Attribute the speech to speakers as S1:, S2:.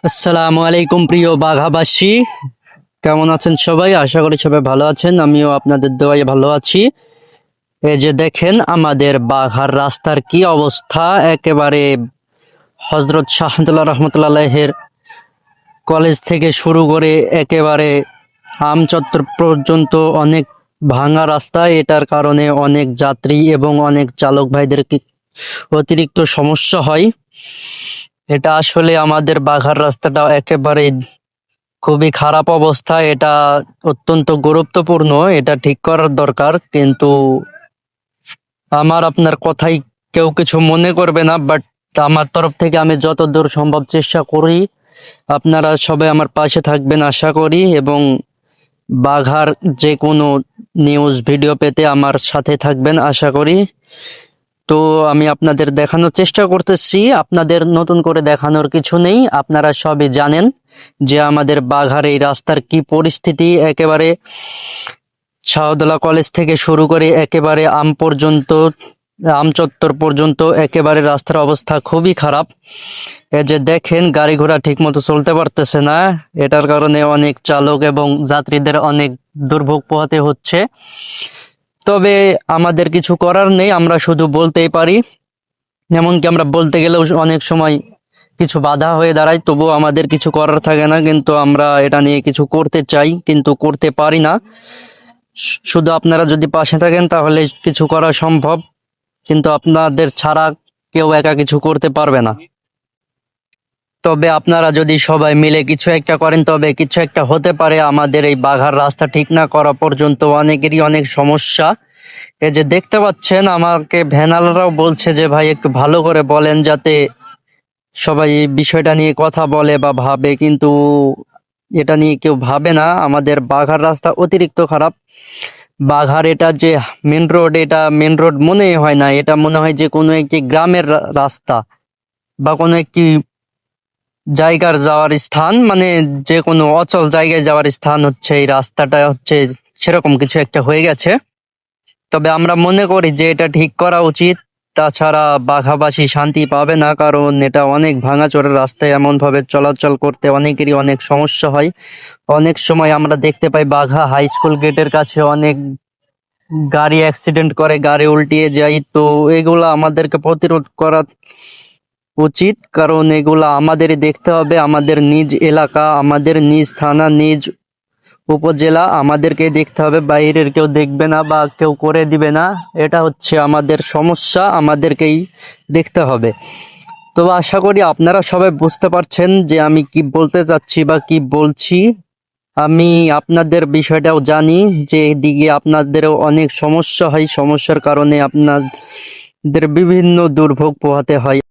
S1: আসসালামু আলাইকুম প্রিয় বাঘাবাসী, কেমন আছেন সবাই? আশা করি সবাই ভালো আছেন। আমিও আপনাদের দোয়ায় ভালো আছি। এই যে দেখেন আমাদের বাঘার রাস্তার কি অবস্থা। একেবারে হজরত শাহজালাল রহমতুল্লাহের কলেজ থেকে শুরু করে একেবারে আমচত্বর পর্যন্ত অনেক ভাঙা রাস্তা। এটার কারণে অনেক যাত্রী এবং অনেক চালক ভাইদের অতিরিক্ত সমস্যা হয়। এটা আসলে আমাদের বাঘার রাস্তাটা একেবারে খুবই খারাপ অবস্থা। এটা অত্যন্ত গুরুত্বপূর্ণ, এটা ঠিক করার দরকার। কিন্তু আমার আপনার কথাই কেউ কিছু মনে করবে না, বাট আমার তরফ থেকে আমি যতদূর সম্ভব চেষ্টা করি। আপনারা সবাই আমার পাশে থাকবেন আশা করি, এবং বাঘার যে কোনো নিউজ ভিডিও পেতে আমার সাথে থাকবেন আশা করি। তো আমি আপনাদের দেখানোর চেষ্টা করতেছি, আপনাদের নতুন করে দেখানোর কিছু নেই। আপনারা সবই জানেন যে আমাদের বাঘার এই রাস্তার কি পরিস্থিতি। একেবারে শাহদোলা কলেজ থেকে শুরু করে একেবারে আমচত্বর পর্যন্ত একেবারে রাস্তার অবস্থা খুবই খারাপ। এই যে দেখেন গাড়ি ঘোড়া ঠিক মতো চলতে পারতেছে না। এটার কারণে অনেক চালক এবং যাত্রীদের অনেক দুর্ভোগ পোহাতে হচ্ছে। তবে আমাদের কিছু করার নেই, আমরা শুধু বলতেই পারি। এমনকি আমরা বলতে গেলেও অনেক সময় কিছু বাধা হয়ে দাঁড়ায়, তবুও আমাদের কিছু করার থাকে না। কিন্তু আমরা এটা নিয়ে কিছু করতে চাই, কিন্তু করতে পারি না। শুধু আপনারা যদি পাশে থাকেন তাহলে কিছু করা সম্ভব, কিন্তু আপনাদের ছাড়া কেউ একা কিছু করতে পারবে না। তবে আপনারা যদি সবাই মিলে কিছু একটা করেন তবে কিছু একটা হতে পারে। আমাদের এই বাঘার রাস্তা ঠিক না করা পর্যন্ত অনেকেরই অনেক সমস্যা। এই যে দেখতে পাচ্ছেন, আমাকে ভ্যানালারাও বলছে যে ভাই একটু ভালো করে বলেন, যাতে সবাই এই বিষয়টা নিয়ে কথা বলে বা ভাবে, কিন্তু এটা নিয়ে কেউ ভাবে না। আমাদের বাঘার রাস্তা অতিরিক্ত খারাপ। বাঘার এটা যে মেন রোড, এটা মেন রোড মনেই হয় না। এটা মনে হয় যে কোনো একটি গ্রামের রাস্তা বা কোনো একটি জায়গার যাওয়ার স্থান, মানে যে কোনো অচল জায়গায় যাওয়ার স্থান হচ্ছে এই রাস্তাটা, হচ্ছে সেরকম কিছু একটা হয়ে গেছে। তবে আমরা মনে করি যে এটা ঠিক করা উচিত, তাছাড়া বাঘাবাসী শান্তি পাবে না। কারণ এটা অনেক ভাঙাচোরা রাস্তায় এমন ভাবে চলাচল করতে অনেকেরই অনেক সমস্যা হয়। অনেক সময় আমরা দেখতে পাই বাঘা হাই স্কুল গেটের কাছে অনেক গাড়ি অ্যাক্সিডেন্ট করে, গাড়ি উল্টিয়ে যায়। তো এগুলা আমাদেরকে প্রতিরোধ করা উচিত, কারণ এগুলা আমাদেরই দেখতে হবে। আমাদের নিজ এলাকা, আমাদের নিজ থানা, নিজ উপজেলা আমাদেরকে দেখতে হবে। বাইরের কেউ দেখবে না বা কেউ করে দিবে না। এটা হচ্ছে আমাদের সমস্যা, আমাদেরকেই দেখতে হবে। তো আশা করি আপনারা সবাই বুঝতে পারছেন যে আমি কি বলতে চাচ্ছি বা কি বলছি। আমি আপনাদের বিষয়টাও জানি যে এদিকে আপনাদেরও অনেক সমস্যা হয়, সমস্যার কারণে আপনাদের বিভিন্ন দুর্ভোগ পোহাতে হয়।